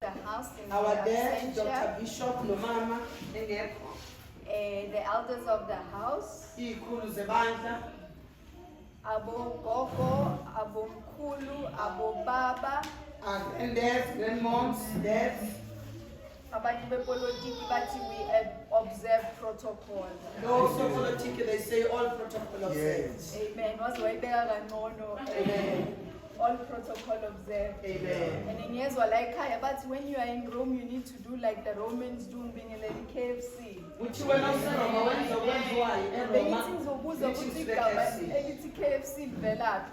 the house in Our dad, absentia, Dr. Bishop Nomama, the elders of the house, ikhulu zebandla, Abo Gogo, Abo Mkulu, Abo Baba, granddads, grandmoms, dads, abantu bepolitiki bathi we observe protocol. those of politics, they say all protocol observed. Amen. Waziwayibeka kangcono. Amen. All protocol observed. Amen. And in years like but when you are in Rome, you need to do like the Romans do being in the KFC. Which one of them why? KFC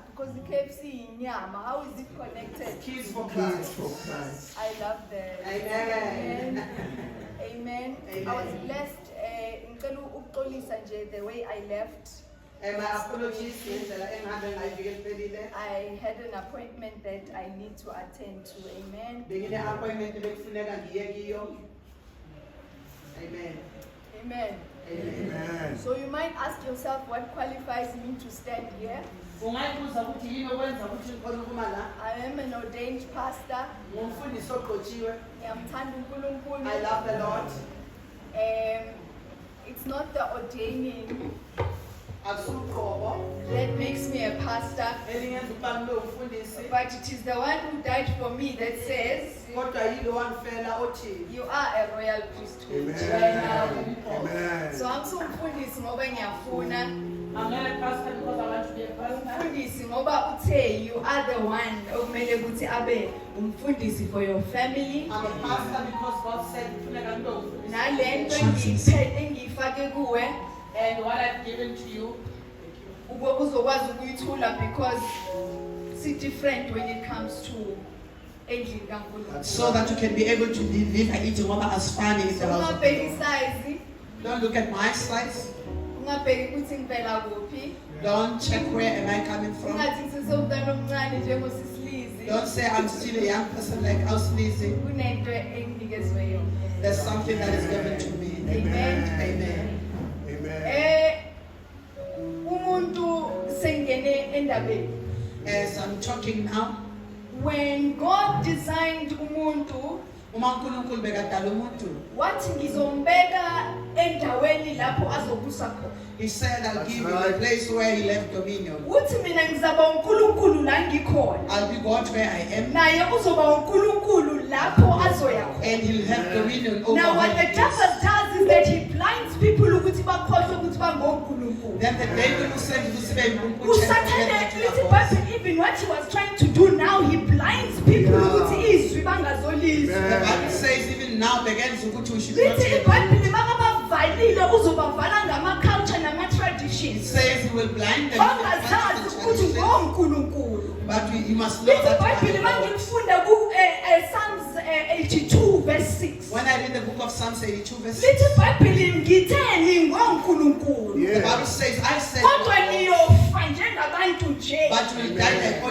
because the KFC in Yama, how is it connected? Kids for Christ. I love that. Amen. Amen. I was blessed. The way I left. And my apologies, I had an appointment that I need to attend to. Amen. Amen. Amen. Amen. So you might ask yourself what qualifies me to stand here. I am an ordained pastor. I love the Lord. It's not the ordaining that makes me a pastor, but it is the one who died for me that says you are a royal priesthood. Amen. So I'm so mfundisi ngoba ngiyafuna. I'm not a pastor because I want to be a pastor. Mfundisi ngoba uthe you are the one okumele ukuthi abe umfundisi for your family. I'm a pastor because God said Nalento engiyifake kuwe and what I've given to you uzokwazi ukuyithula because it's different when it comes to so that you can be able to deliver it ngoba asifani in the house of God. Don't look at my size. Don't check where am I coming from. Don't say I'm still a young person like us Lizzie. There's something that is given to me. Amen. Amen. As I'm talking now, when God designed umuntu, wathi ngizombeka endaweni lapho azobusa khona. He said, I'll give you the place where he left dominion. Uthi mina ngizaba uNkulunkulu la ngikhona. I'll be God where I am. Naye uzoba uNkulunkulu lapho azoya khona. And he'll have dominion over. Now what the devil does is that he blinds people ukuthi bakhohlwe ukuthi bangoNkulunkulu. Then the devil who said to say even what he was trying to do now, he blinds people ukuthi izwi bangazolizwa. The Bible says even now begins ukuthi we should not. It says he will blind them. But you must know that. Psalms 82 verse 6. When I read the book of Psalms 82 verse 6, The Bible says, I said, but you will die like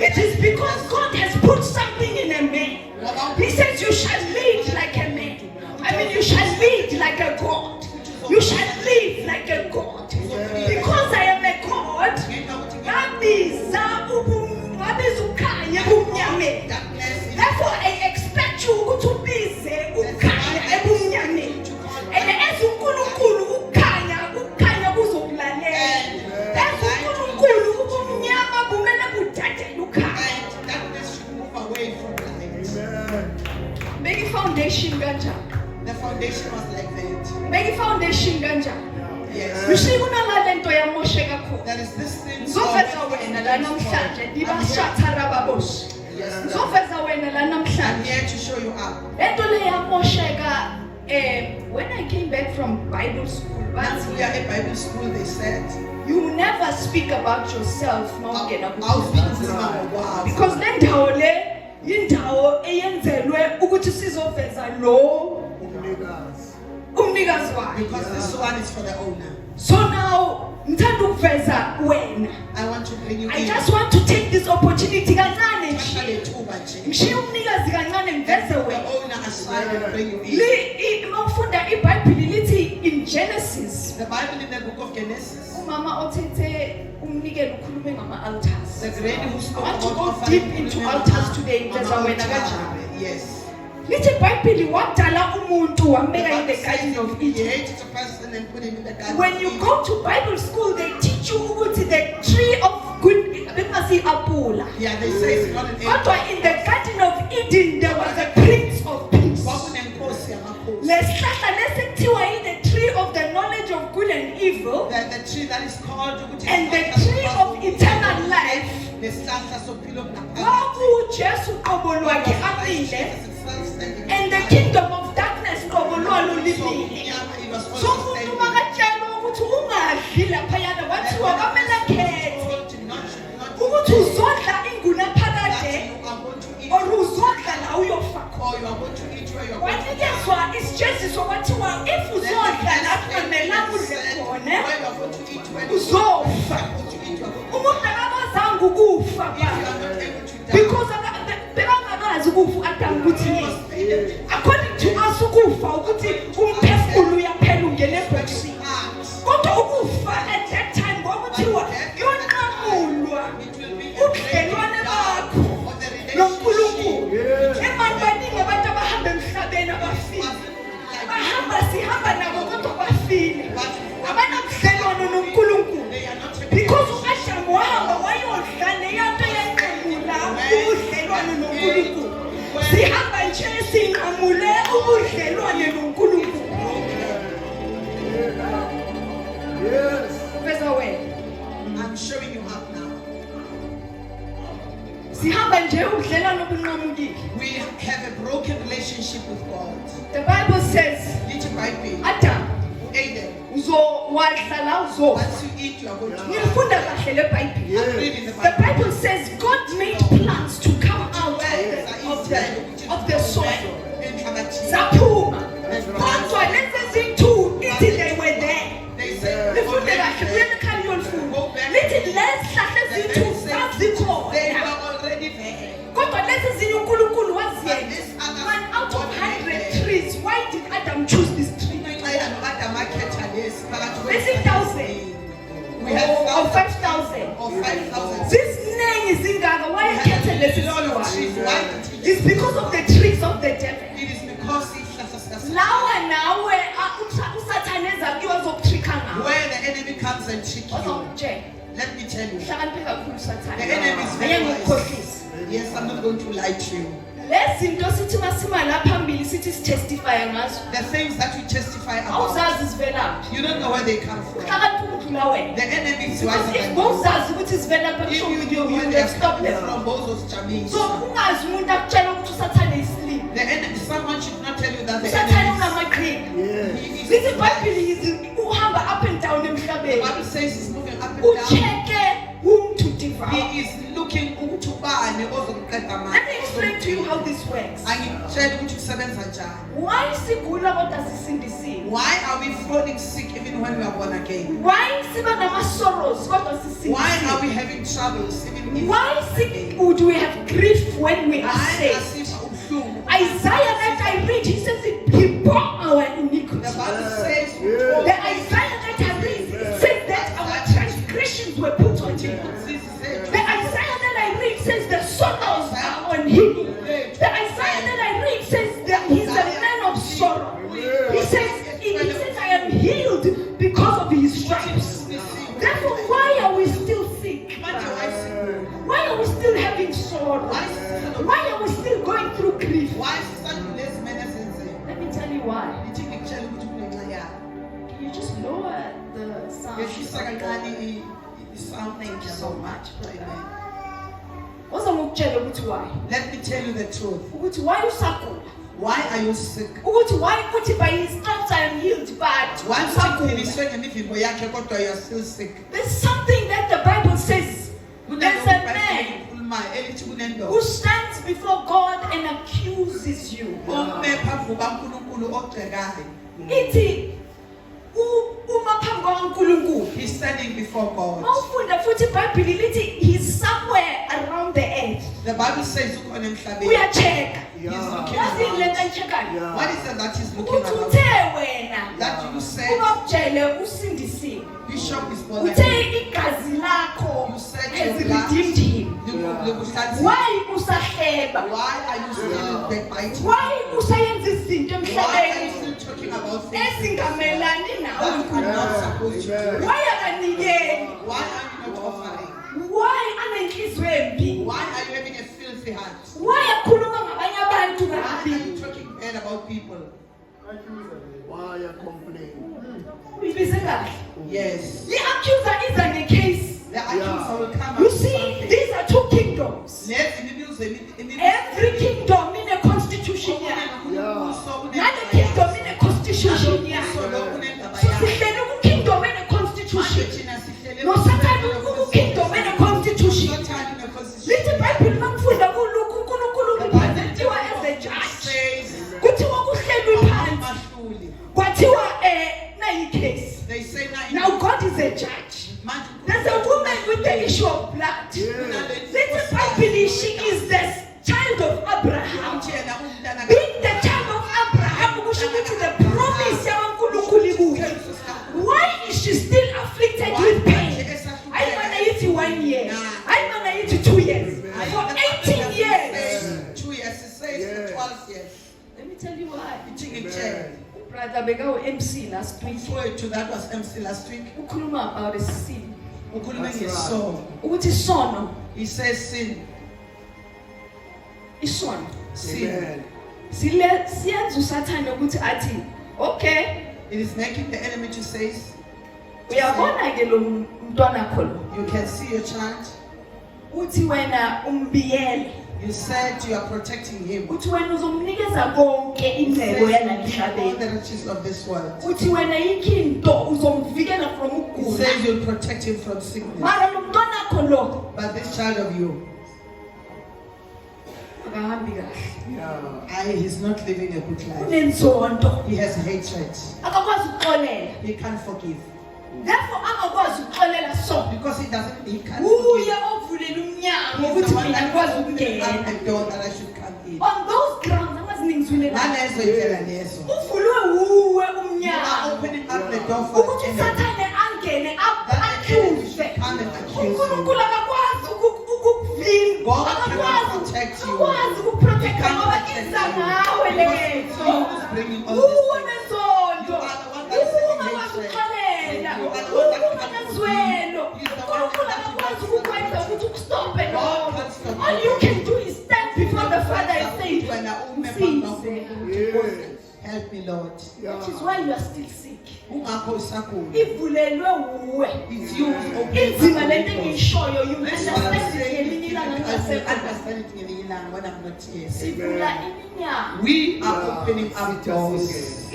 it is because God has put something in a man. He says you shall lead like a man. I mean you shall lead like a God. You shall live like a God. Because I am a God, therefore I expect you to be and as uNkulunkulu ukhanya kuzokulalela. As uNkulunkulu ubumnyama bumele budedele ukhanya. Make foundation kanjani? The foundation was like that. Make foundation kanjani? Yes. Mshikuna ngalento yamosheka khona. There is this thing. Zofeza wena la namhlanje dibashatha babos. Zofeza wena la I'm namhlanje. here to show you up. Lento le yamosheka when I came back from Bible school, Once we are at Bible school, they said, you never speak about yourself I'll speak to wow. because le ndawo le yindawo eyenzelwe ukuthi sizoveza lo umnikazi wayo. Because this one is for the owner. So now ngithanda ukuveza wena. I want to bring you I in. just want to take this opportunity kancane Actually, nje. too much. Ngishiye umnikazi kancane ngiveze The wena. owner aside and bring you in. Mawufunda iBhayibheli lithi in Genesis, The Bible in the book of Genesis, umama othethe umnikelo ukhulume ngama-altars. the lady who I spoke want to about go offering deep into on altars today. on There's a altar. wena kanjani. Yes. Lithi iBhayibheli wadala umuntu The wambeka in Bible the says garden of he Eden. created a person and put him in the garden. When you go to Bible school, they teach you ukuthi the tree of good bekungasi apula. Yeah, they say it's not an Kodwa in the garden of Eden there was a prince of peace. Kwakunenkosi yamakhosi. Lesihlahla lesekuthiwa the tree of the knowledge of good and evil The tree that is called and the tree of eternal life. Nesihlahla sophilo obunaphakade. KwakuJesu qobo lwakhe amile and the kingdom of darkness qobo lwalo libile. So umuntu makatshelwa ukuthi ungadli laphayana wathiwa kwamele akhethe ukuthi uzodla inguna phakade or uzodla la uyofa khona. Wanikezwa isijeziso kwathiwa if uzodla lapho emelanga udle khona uzofa. Umuntu akakazanga ukufa because bekangakazi ukufa adanga ukuthi yini. According to us ukufa ukuthi umphefumulo uyaphela ungena ebhokisini. Kodwa ukufa at that time kwakuthiwa yonqamulwa ubudlelwane bakho noNkulunkulu. Abantu baningi abantu abahamba emhlabeni abafile. Sihamba nabo kodwa bafile. Abanabudlelwane noNkulunkulu. Because uAdamu wahamba wayodla neyanto yanqamula ubudlelwane noNkulunkulu. Sihamba nje sinqamule ubudlelwane noNkulunkulu. Yes. Professor Wayne. I'm showing you up now. Sihamba nje ubudlelwane obunqamukile. We have a broken relationship with God. The Bible says, Little Bible, Adam, Aiden, uzowadla la uzofa. once you eat, you are going to die. Ngifunda kahle le Bible. Yes. Read in the The Bible. Bible says God made plants to come out of the soil. Zaphuma. Kodwa lezi zinto ithi they were there. They say, Nifunde kahle kuyenikhali yolfundo. Lithi lezihlahla ezinto zazikhona. they were already there. Kodwa lezi zinto uNkulunkulu waziyenza. One out of 100 trees. Why did Adam choose this tree? Is it 1,000? We have Or 5,000 5,000? or 5,000. Ziziningi izingaka. Why akhethe lesi sihlahla? It's because of the tricks of the devil. It is because it's Lawa nawe usathane ezakiwe azokutricka ngawe. where the enemy comes and trick you. Ozokutshela. Let me tell you, Hlakaniphe kakhulu the usathane. enemy is Ake very wise. ngikukhohlise. Yes, I'm not going to lie to you. Lezi zinto sithi masima la phambili sithi sitestify ngazo. The things that we testify about, Awuzazi zivelaphi. you don't know where they come from. Hlakaniphe ukudlula wena. The enemy is Because wiser if than you. bowuzazi ukuthi zivelaphi If kusho you ukuthi know you where will they stop come them. from, those jamming. So ungazi umuntu akutshela ukuthi usathane isleep. The enemy, someone should not tell you that the Usathane enemy unamaqhinga. Yes. is. Lithi iBhayibheli uhamba up and down The emhlabeni. Bible says he's moving up and down. Ucheke whom to devour. He is looking ukuthi ubani ozokuqeda amandla. Let me explain to you how this works. Angitshela ukuthi kusebenza njani. Why sigula kodwa sisindisiwe? Why are we falling sick even when we are born again? Why siba nama-sorrows kodwa Why are we sisindisiwe? having troubles even if Why do we have grief when we are Why saved? asifa ubuhlungu? Isaiah that I read, he says he bore our iniquity. The Bible says The Isaiah that I read says that our transgressions were put on him. The Isaiah that I read says the sorrows are on him. The Isaiah that I read says that he's a man of sorrow. He says I am healed because of his stripes. Therefore, why are we still sick? Why are we still having sorrow? Why are we still going through grief? Let me tell you why. Can you just lower the sound? Thank you so much. Why? Let me tell you the truth. Why usagula? Why are you sick? Why by his stripes I am healed, but Once usagula? you are still sick. There's something that the Bible says. There's a man who stands before God and accuses you. Ithi uma phambi kwaNkulunkulu. He's standing before God. Mawufunda futhi iBhayibheli lithi he's somewhere around the earth. earth. The Bible says ukhona emhlabeni. Uyacheka. He's looking Yazi around. lento ayechekayo. Yeah. What is it that he's looking Ukuthi around? uthe wena That you said ubabutshele usindisiwe. Bishop is born Uthe again. igazi lakho You said has your blood. redeemed him. Why usahleba? Why are you still backbiting? Why usayenza izinto Why are you emhlabeni still talking about things ezingamelani nawe? that you are not supposed to do? Why akanikeli? Why are you not offering? Why anenhliziyo embi? Why are you having a filthy heart? Why akhuluma ngabanye abantu Why are kabi? you talking bad about people? Why you complain? Uyibize kahle. Yes. The accuser is on a case. The accuser will come You up with see, something. these are two kingdoms. Every kingdom in a constitution. None kingdom in a constitution. Sihlele ku kingdom in a constitution. No Satan ku kingdom in a constitution. Little Bible makufunda kulokhu uNkulunkulu upresentiwa as a judge. Kuthiwa kuhlelwe phansi. Kwathiwa nayi case. They say Now God is a judge. There's a woman with the issue of blood. Little Bible, she is the child of Abraham. Being the child of Abraham, to the promise of why is she still afflicted with pain? I want to 1 year. I want to 2 years. For 18 years. 2 years, it says 12 years. Let me tell you why. Yeah. Brother Begao MC last week. That was MC last week. Ukhuluma about a sin. Ukuthi sono. He says sin. Isono. Sin. Siyenza usathane ukuthi athi, okay. It is making the enemy to say, Uyabona ke lo mntwana kho lo. you can see your child. Uthi wena umbiyele. You said you are protecting him. Uthi wena uzomnikeza konke indleko yana All emhlabeni. the riches of this world. Uthi wena yikho uzomvikela from He ukugula. says you'll protect him from sickness. Mara lo mntwana kho lo But this child of you, akahambi kahle. he's not living a good life. Unenzondo. He has hatred. Akakwazi ukuxolela. He can't forgive. Therefore angakwazi ukuxolela so. Because he can't Uye forgive. ovulela umnyango He's the ukuthi one mina that ngikwazi opens ukungena. the door that I should come in. On those grounds amaziningizwile la. Nalezo indlela lezo. Uvulwe uwe You are umnyango. opening up the door for Ukuthi the enemy. usathane angene That the enemy accuse. should come and accuse you. uNkulunkulu akakwazi ukukuvimba. God cannot protect you. Akakwazi ukuprotect He can't ngoba protect iza you. ngawe Because lezo. you is bringing all Uwe these things. nezondo. You are the one that is Ungakwazi hatred. ukuxolela. You are the one that Uwe can't nezwelo. forgive. You are the one uNkulunkulu that akakwazi can't ukukwenza forgive. ukuthi ukustophe God lokho. can't stop All you you. can do is stand before the Father and say, Msize. Help me, Lord. That is why you are still sick. Ungakho usagula. Ivulelwe uwe. It's you who's opening Inzima up lento the door. engiyishoyo you This is what I'm understand it saying. ngelinye ilanga I ngasekho. understand it ngelinye ilanga when I'm not here. Sivula iminyango. We are opening up doors.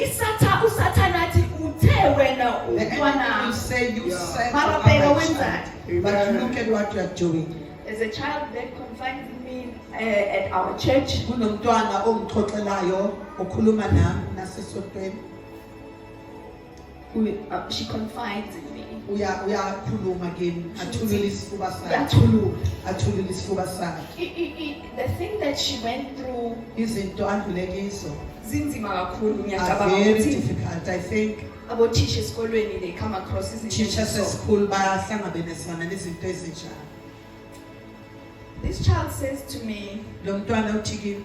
Usathana athi uthe wena The enemy will umntwana. say you said Mara to bheka our wenzani. child. But look at what you are doing. There's a child that confided in me at our church. Kunomntwana ongixoxelayo okhuluma nami nasesontweni. She confides in me. Uyakhuluma kimi athulile isifuba sakhe. Uyathulula. Athulile isifuba sakhe. The thing that she went through Izinto andlule kizo zinzima kakhulu are ngiyacabanga very ukuthi difficult. I think abothisha esikolweni they come across izinto teachers at eziso. school bayahlangabezana nezinto ezinjalo. This child says to me, Lo mntwana uthi kimi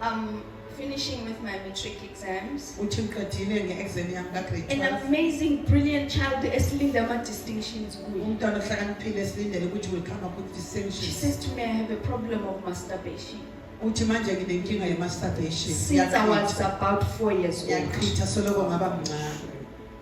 I'm finishing with my matric exams. uthi ngiqedile nge-exam yami ka-grade An 12. amazing, brilliant child esilinde ama-distinctions kuye. Umntwana ohlakaniphile esilindele ukuthi will come up with She distinctions. says to me, I have a problem of masturbation. Uthi manje nginenkinga ye-masturbation. Since I was about 4 years old. Ngiyaqitha soloko ngaba mncane.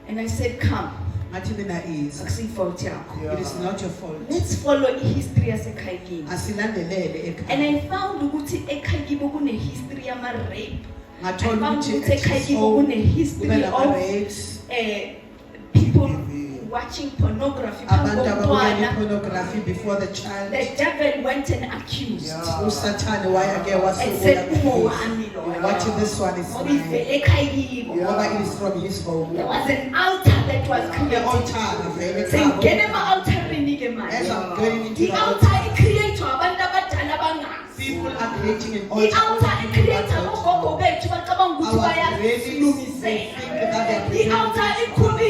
And I said, come, Ngathi mina iza. akusiyi-fault yakho. It is not your fault. Let's follow i-history yasekhayikini. Asilandelele And ekhaya. I found ukuthi ekhayikini kune-history yama-rape. I Ngathola found ukuthi ukuthi ekhayikini kube kune-history of nama-rapes, people watching pornography phambi abantu ababukela komntwana. i-pornography before the child. The devil went and accused. usathane wayake And wasungula said, kuphela. ungowami loyo. Wathi this one is Ngoba mine. ivele ekhayikini. Ngoba it is from his home. There was an altar that was The created. altar vele Sengena ekhaya. ema-altarini ke manje. As I'm going into The the altar altar, i-create-wa creating an altar. I-altar i-create ogogo bethu bacabanga ukuthi Our graves, they bayazilungisela. think that they're creating I-altar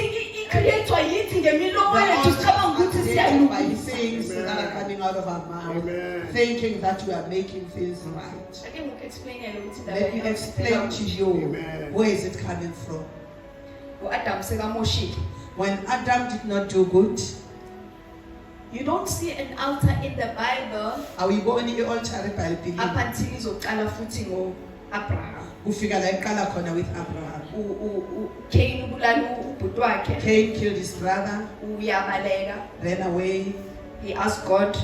i-create-wa yithi ngemilomo yethu sicabanga ukuthi by siyalungisa. things that are coming out of our mouth, Amen. thinking that we are making things right. Ake ngikuexplainele ukuthi Let me explain to you Amen. where is it coming from. u-Adam sekamoshile. When Adam did not do good, You don't see an altar in the Bible awuyiboni i-altar eBhayibhelini up until izoqala futhi ngo-Abraham. kufika la iqala khona with Abraham. Cain ubulala ubhuti wakhe. Cain killed his brother, Uyabaleka. ran away. He asked God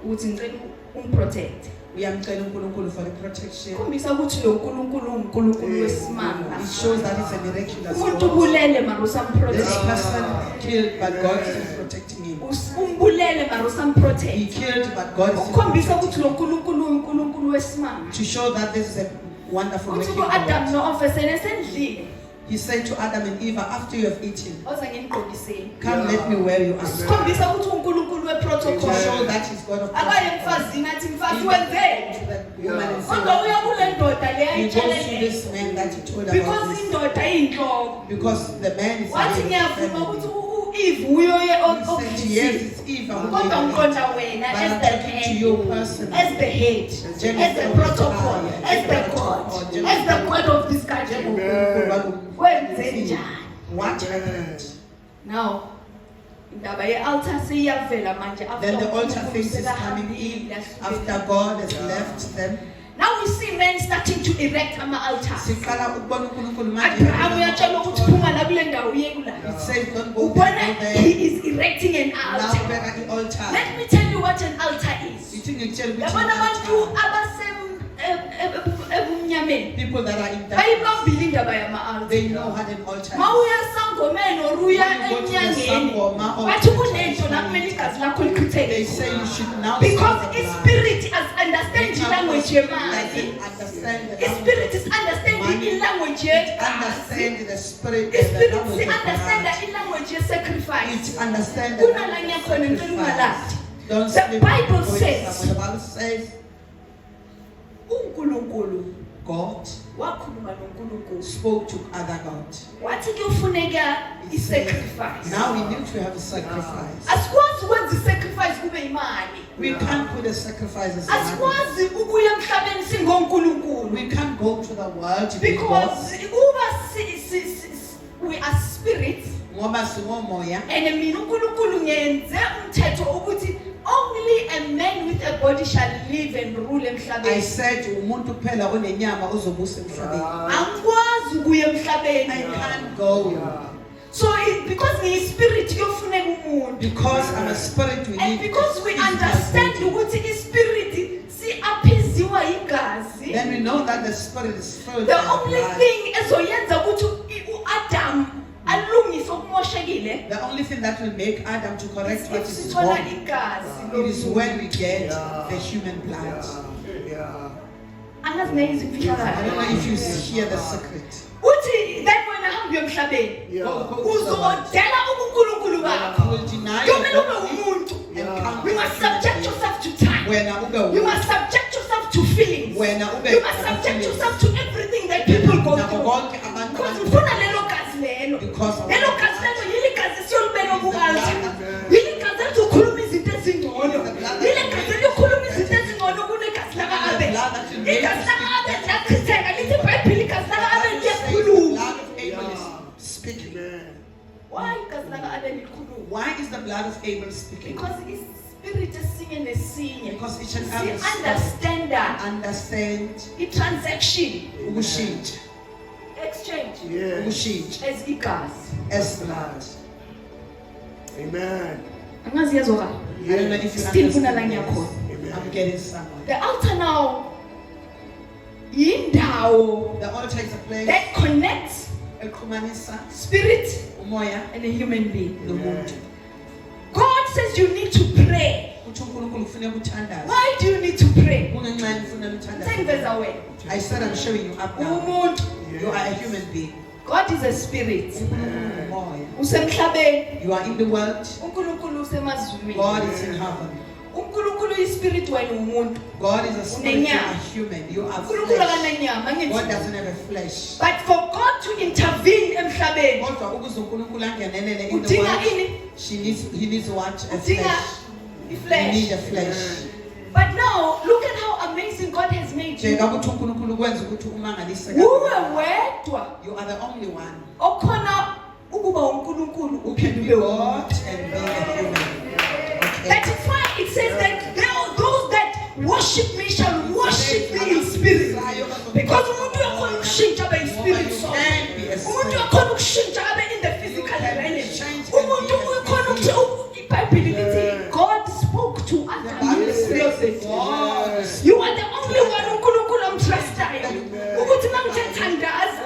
ukuthi ngicela umprotect. Uyamcela uNkulunkulu for the protection. Kumbisa ukuthi lo nkulunkulu uNkulunkulu wesimanga. It shows that it's a miraculous Umuntu God. ubulele mara This usamprotect. person killed, but God is protecting him. Umbulele mara He usamprotect. killed, but God is Ukukhombisa protecting ukuthi lo nkulunkulu uNkulunkulu wesimanga. to show that this is a wonderful Uthi working ku-Adam God. no-Eve sendlini. He said to Adam and Eve, after you have eaten, Oza nginigqokiseni. come let me wear you out. Sikhombisa ukuthi uNkulunkulu To weprotocol. show that he's God of Akaye protocol. emfazini athi mfazi He wenzeni. went to the woman and Kodwa said, uya kule ndoda le he goes to ayitshelele. this man that he told about Because this. indoda iyinhloko. Because the man is Wathi the ngiyavuma family. ukuthi u-Eve uyoye He said, yes, it's Eve. who Kodwa made it. ngiqonda wena But as I'm the talking to you personally. as the head, as the protocol, as the God, as the God of this country. Wenzeni njani? What happened? Now, indaba ye-altar seyiyavela manje Then the after altar uNkulunkulu things is coming in sekahambile, after God has left them. Now we see men starting to erect ama-altars. Siqala ukubona uNkulunkulu manje. Abraham uyatshelwa ukuthi phuma la kule ndawo uye kula. It says don't go Ubona there. he is erecting an Now altar. ubeka i-altar. Let me tell you what an altar is. Ithi ngikutshela ukuthi Yabona abantu i-altar, ebumnyameni people that are in darkness, bayibambile indaba yama-altar. they know how an altar Ma is. uya sangomeni or uya When you go to the enyangeni sangoma or bathi kunento la kumele igazi lakho They lichitheke. say you should now Because start the blood. ispirit has understand language yemali. Doesn't understand the Ispirit is understanding language yegazi. understand the spirit and the Ispirit language si of understand God. language ye-sacrifice. It understand the Kuna la nyakhona ngicela ungalahli. Don't The sleep Bible with says- someone. The Bible says uNkulunkulu God wakhuluma noNkulunkulu. spoke to other God. Wathi kuyofuneka i-sacrifice. Now we need to have a sacrifice. Asikwazi ukwenza i-sacrifice kube imali. We can't put a sacrifice as money. Asikwazi ukuya emhlabeni singoNkulunkulu. We can't go to the world to be God. Because uba we are spirits Ngoba singomoya. and mina uNkulunkulu ngenze umthetho ukuthi only a man with a body shall live and rule I emhlabeni. said umuntu kuphela onenyama uzobusa emhlabeni. Angikwazi ukuya I emhlabeni. can't go. So because ngiyispirit kuyofuneka umuntu. Because I'm a spirit, we And need because we physical understand body. ukuthi ispirit si-aphiziwa igazi. Then we know that the spirit is filled The with only blood. thing ezoyenza ukuthi u-Adam alungise okumoshekile The only thing that will make Adam to correct what is sithola wrong, igazi. it is when we get the human blood. Angazi neye I izimfihlakalo. don't know if you hear the secret. Uthi then wena hamba emhlabeni uzodela ubuNkulunkulu bakho. You will deny Kumele your ube God umuntu. and come You must subject yourself to time. Wena ube You must subject yourself to feelings. Wena ube You must subject yourself to everything that people go Nabo through. bonke abantu Because abantu- ufuna lelo gazi lelo. Because of- Lelo gazi lelo yile gazi siyolibeka ku-altar. Yile gazi elithi ukhuluma izinto ezingcono. Yile gazi elithi ukhuluma izinto ezingcono kunegazi laka-Abel. Igazi laka-Abel liyachitheka. Lithi iBhayibheli igazi laka-Abel The liyakhuluma. blood of Abel is speaking. Why igazi laka-Abel likhuluma? Why is the blood of Abel speaking? Because ispirit esinye nesinye Because each and every spirit si-understanda understand i-transaction, ukushintsha, exchange ukushintsha as igazi. as blood. Amen. Angazi yazwakala. I don't know if you Still kuna la understand ngiyakhona. this. I'm getting somewhere. The altar now yindawo The altar is a place that connects exhumanisa spirit umoya and a human being. nomuntu. God says you need to pray. Uthi uNkulunkulu kufanele uthandaze. Why do you need to pray? Kungenxa kufanele uthandaze. Sengiveza wena. I said I'm showing you up now. Umuntu. You are a human being. God is a spirit. uNkulunkulu umoya. Usemhlabeni. You are in the world. uNkulunkulu usemazulwini. God is in heaven. uNkulunkulu ispirit wena umuntu. God is a spirit, you are human, you are uNkulunkulu flesh. akananyama God ngithi. doesn't have a flesh. But for God to intervene emhlabeni, Kodwa ukuze uNkulunkulu angenelele in the udinga world, ini? he needs what? A Udinga flesh. You iflesh. need a flesh. But now look at how amazing God has made you. Njengoba ukuthi uNkulunkulu kwenza ukuthi umangalise Uwe kakhulu. wedwa You are the only one okhona ukuba uNkulunkulu who can uphinde be ube God umuntu. and be a human. Okay. That is why it says that those that worship me shall worship me in spirit. Because umuntu uyakhona ukushintsha abe spirit soul. Umuntu uyakhona ukushintsha abe in the physical realm. Umuntu uyakhona ukuthi iBhayibheli lithi God spoke to Adam. You are the only one uNkulunkulu amtrustayo. Ukuthi mangithandaza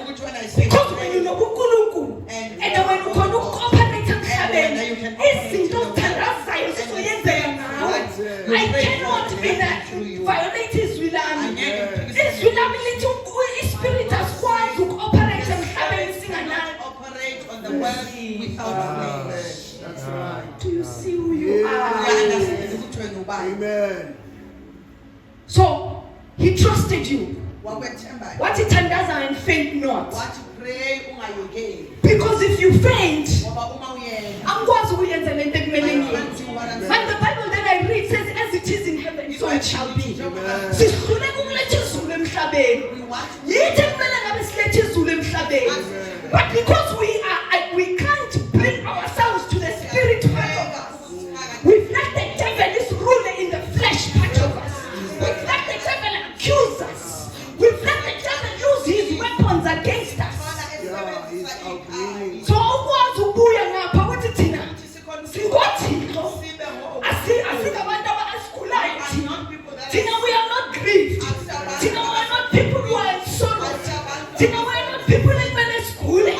because when you know uNkulunkulu and when you khona ukooperate emhlabeni izinto ozithandazayo zizoyenzeka ngawe. I cannot be that violate izwi lami. Izwi lami lithi ispirit asikwazi ukooperate emhlabeni singanayo. Operate on the world without flesh. That's right. Do you see who you are? Amen. So he trusted you. Wakwethemba. Wathi thandaza and faint not. Wathi pray ungayekeli. Because if you faint, Ngoba uma uyeka, angikwazi ukuyenza lento ekumele ngiyenze. And the Bible that I read says, as it is in heaven, so it shall be. Sihluleka ukuletha izulu emhlabeni. Yithi kumele ngabe silethe izulu emhlabeni. But because we can't bring ourselves to the spirit part of us. We've let the devil is ruling in the flesh part of us. We've let the devil accuse us. We've let the devil use his weapons against us. So ukwazi ukubuya ngapha uthi thina singothixo asikabantu abasigulayo thina we are not grieved thina we are not people who are in sorrow thina we are not people ekumele sigule.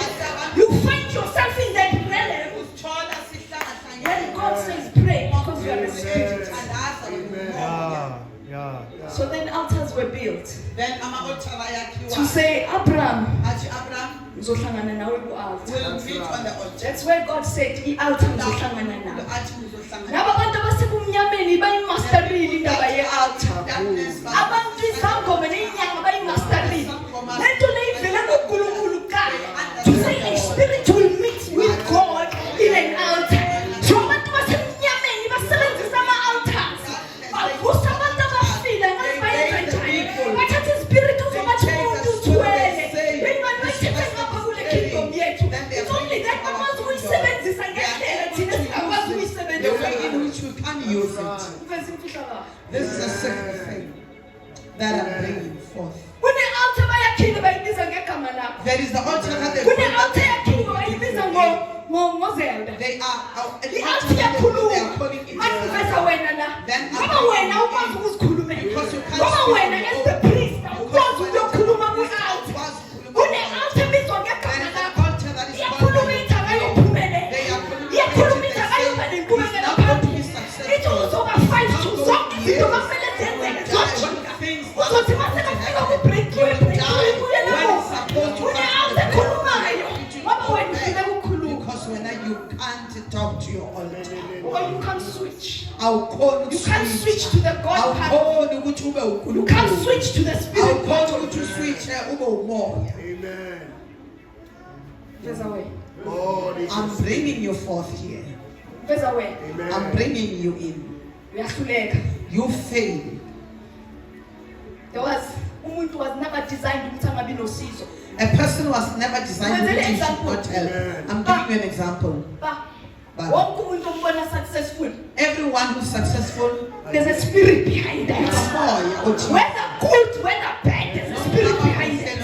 You find yourself in that realm when God says pray because you are a spirit. Yeah. So then altars were built then ama-altar ayakhiwa. to say Abraham Athi Abraham ngizohlangana nawe ku-altar. will meet on the altar. That's where God said i-altar ngizohlangana nawe. Athi uzohlangana. Laba bantu abasebumnyameni bayimasterile indaba ye-altar. Darkness, Abantu izangoma neinyanga bayimasterile. Lento leyivela kuNkulunkulu kuqala. To say a spirit will meet with God in an altar. So abantu basemnyameni basebenzisa ama-altars. Bavusa abantu abafile ngathi bayenza njani. Bathatha ispirit uzobathi umuntu uthwele. Bengani bayithethe ngapha kule kingdom yethu. It's only that bakwazi ukuyisebenzisa ngendlela thina singakwazi the way ukuyisebenzisa. in which we can use it. Uveza imfihlakalo. This is a second thing that I'm bringing forth. Kune-altar bayakhile bayibiza ngegama lakho. There is the altar that they Kune-altar yakhile bayibiza ngoZelda. They are the I-altar altar that they are yakhuluma. calling it. Maniveza wena la. Then Ngoba wena ukwazi ukuzikhulumela. Because you can't Ngoba speak wena on as your the own. priest ukwazi ukuyokhuluma kwi-altar. Kune-altar ebizwa ngegama lakho. Iyakhuluma ithi akayophumelela. Iyakhuluma ithi akayoba nempumelelo phambili. Ithi uzoba 5 to zonke izinto kumele zenzeke zojika. Uzothi mase kufika ku-breakthrough ibuyela muva. Kune-altar ekhulumayo. Ngoba wena ufike ukukhuluma. Because when you can't talk to your altar, Or you can't switch. awukhona You can't ukuswitch. switch to the God part. Awukhona ukuthi ube You uNkulunkulu. can't switch to the spirit part. Awukhona ukuthi uswitche ube umoya. Amen. There's a way. God is I'm bringing you forth here. There's a way. Amen. I'm bringing you in. Uyahluleka. You fail. Umuntu was never designed ukuthi angabi nosizo. A person was never designed Wenzele to teach example. not help. I'm giving you an example. Ba, Ba. wonke umuntu ombona successful, Everyone who's successful, there's a spirit behind that. umoya othi Whether good, whether bad, there's a spirit behind it.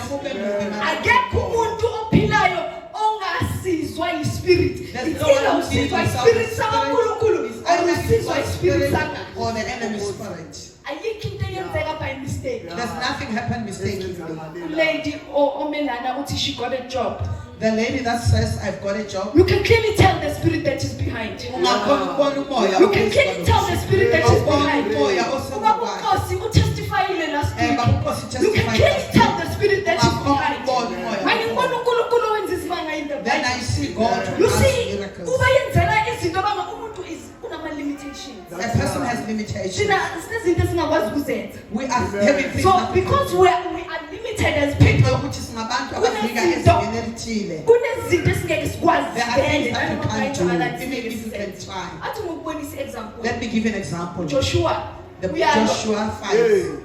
Akekho umuntu ophilayo ongasizwa yispirit. Ithina usizwa yispirit sakaNkulunkulu or usizwa yispirit saka. or the enemy spirit. Ayikho into eyenzeka by mistake. There's nothing happened mistakenly. Lady omelana uthi she got a job. The lady that says I've got a job, You can clearly tell the spirit that is behind. ungakhona ukubona umoya. You can clearly tell the spirit that is behind. Umoya Ubaba osemuva. uNkosi utestifyile last week. Babukosi You can testify. clearly tell the spirit that is behind. Umoya. Manje ngibona uNkulunkulu wenza isibanga in the Then I Bible. see God You does see, miracles. uba yenzela izinto banga umuntu is unama limitations. A person has limitations. having things So that we because can we are limited as people, ukuthi singabantu abafika kunezinto ezingeni elithile. kunezinto esingeke sikwazi There are things that you vele, can't do, nanoma even if you can try. athi ngikubonisa example. Let me give you an example. Joshua, The uyalo, Joshua 5.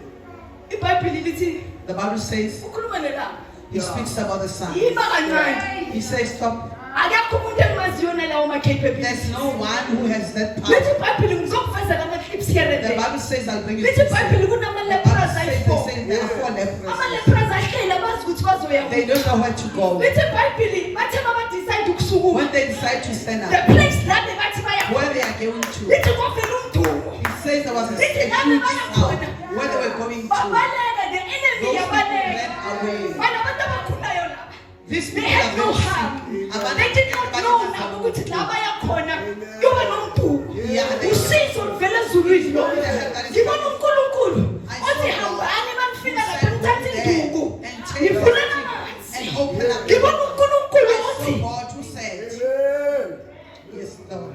iBhayibheli lithi The Bible says ukhuluma nelanga. he speaks about the sun. Yiba kancane. He says stop. Akekho umuntu engimaziyo nalawo ma-capabilities. There's no one who has that Lithi power. iBhayibheli ngizokuveza lama-clips here and The there. Bible says I'll bring you Lithi to the iBhayibheli The kunama-lepers Bible says ayi-4. they say there are 4 lepers. Ama-lepers ahleli abazi ukuthi bazoya They don't know where to go. lithi iBhayibheli bathe baba-decide ukusukuma When they decide to stand the up, place lade bathi baya where they are going to, lithi kwavela umdumo he says there was a lithi lade huge baya sound khona where they were going to. babaleka the enemy Those people yabaleka ran away. bana abantu abakhulayo laba These they people are had no very harm sick. they did not know nabo ukuthi la baya khona kuyoba nomdumo usizo luvela ezulwini ngibona uNkulunkulu othi hambani manifika lapha nithathe induku nivulele amanzi ngibona uNkulunkulu othi God who said, yes, Lord.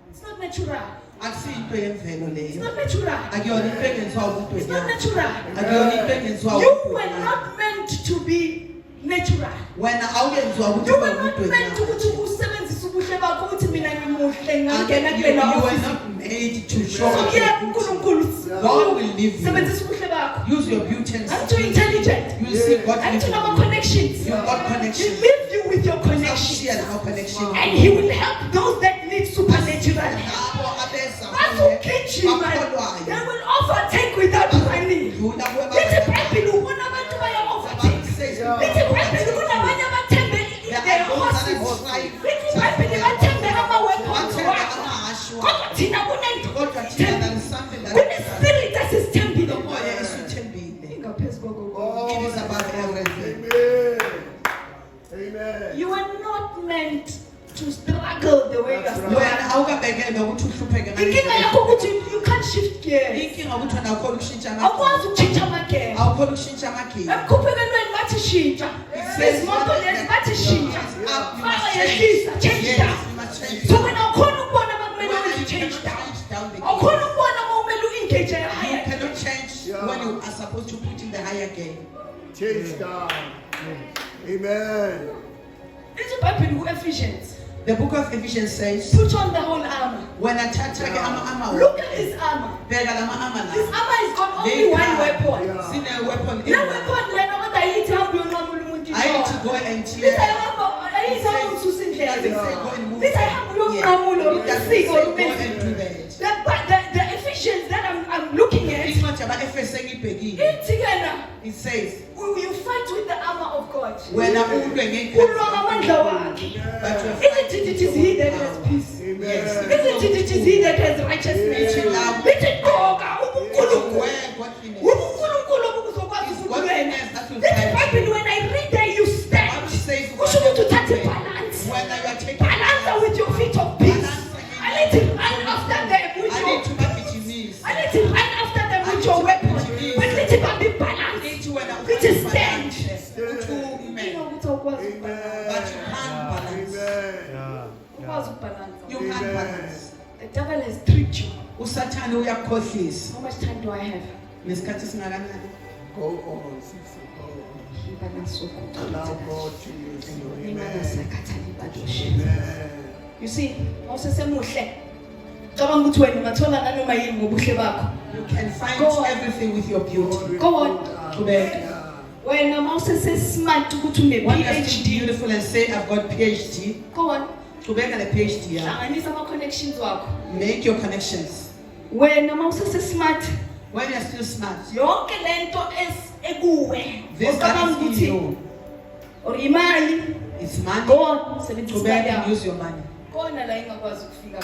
it's not natural. Akusiyo into yemvelo It's leyo. not natural. Akuyona into engenziwa umuntu It's not wenyama. natural. Akuyona into engenziwa You umuntu were wenyama. not meant to be natural. Wena awuyenziwa ukuthi You ube were umuntu not meant wenyama. ukuthi usebenzise ubuhle bakho ukuthi mina ngimuhle ngangena You kulela were office. not made to show So off kuyena your beauty. uNkulunkulu. God will leave you. Sebenzisa ubuhle bakho. Use your beauty and I'm too intelligent. you see God I'm live too in have you. connections. You've got He connection. leave you with your connection. Share no connection. And he will help those that need supernatural help. Labo abeza Bazogijima. They will overtake without running. Lithi iBhayibheli ubona abantu baya overtake. Lithi iBhayibheli kunabanye abathembele their horses. Lithi iBhayibheli bathembe ama-weapons wabo. Kodwa thina kune-spirit asisithembile. Umoya esithembile. Ingaphezu kwako. It is about everything. You are not meant to struggle the way you are struggling. Wena awukabekelwe ukuthi uhlupheke Inkinga yakho ukuthi you can't shift gears. Inkinga ukuthi wena awukhona ukushintsha Awukwazi ukutshintsha ama-gears. awukhona ukushintsha amagame. Emkhuphekelweni bathi shintsha. Izimoto lezi bathi shintsha. Faka yehlisa, change down. So wena awukhona ukubona uma kumele wenze change down. Awukhona ukubona uma kumele u-engage You higher. cannot change when you are supposed to put in the higher game. Change down. Amen. Lithi iBhayibheli ku-Ephesians. The book of Ephesians says, Put on the whole armor. when athatha-ke ama-armor Look at this armor. bheka lama-armor This la. armor has got only one weapon. Sine-weapon Le weapon lena kodwa ayithi hambe uyonqamula umuntu ayithi inhloko. go and Lithi tear. ayihamba ayithi hambe ususa indlela. Lithi ayihambe uyonqamula It doesn't say usiko go and olumenzi. do that. But the Ephesians that I'm looking at, Incwadi yama-Efesu engiyibhekile. ithi yena, It says, you fight with the armor of God. wena ulwe ngey'nkatho Ulwa ngamandla wakhe. but you're Isn't it is he that has peace? Yes. Isn't it is he that has righteousness? Lithi gqoka ubuNkulunkulu. ubuNkulunkulu obuzokwazi ukukulwela. Lithi iBhayibheli when I read there you stand. Kusho ukuthi uthathe balance. Balance with your feet of peace. I need to run after them with your I need to run after them with your weapon. But lithi babe balance. Lithi stand. Ukuthi ukwazi ukubalance. Ukwazi ukubalance. You can't balance. The devil has tricked you. Usathane uyakukhohlisa. How much time do I have? Nesikhathi singakanani? Go on, sister. Go on. Allow God to use you. Amen. You see, mawusesemuhle. Cabanga ukuthi wena ungathola nanoma yini ngobuhle bakho. You can find Go on. everything with your beauty. Go on. Qhubeka. Wena mawusese-smart ukuthi une When you're still PhD. beautiful and say I've got PhD, Go on. qhubeka ne-PhD yakho. Hlanganisa ama-connections wakho. Make your connections. Wena mawusese-smart. When you're still smart, Yonke lento ekuwe. this Ocabanga that is ukuthi in you. or imali. It's money. Go on. Sebenzisa Qhubeka imali and yakho. use your money. Kona la ingakwazi ukufika.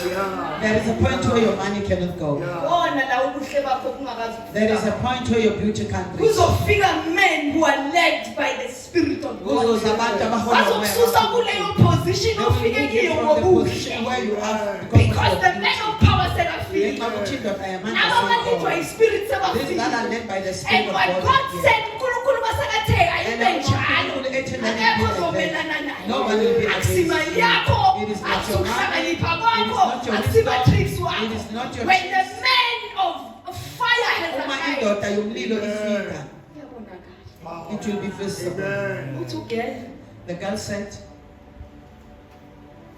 There is a point where your money cannot go. Kona la ubuhle bakho bungakazi There is a ukufika. point where your beauty can't reach. Kuzofika men who are led by the Spirit of God. Kuzoza abantu abahola Bazokususa kuleyo position They will ofike move you kiyo from the ngobuhle. position where you are Because of the your men of power said I beauty. feel. Ngenxa yokuthi indoda yamandla Nabo abalethwa seyikhoyo. yiSpirit These that are sebafile. led by the And Spirit of what God. God is here. said, uNkulunkulu masakathe ayibe And njalo. uNkulunkulu ethi let it be Akekho like that. ozomelana naye. Nobody will be against Akusimali you. yakho, It is not your akuhlakanipha mind. It is kwakho, not your akusiba wisdom. tricks It wakho. is not your When the tricks. man of fire has Uma arrived, indoda yomlilo ifika. Iyabonakala. It will be visible. Amen. Uthi ugel The girl said,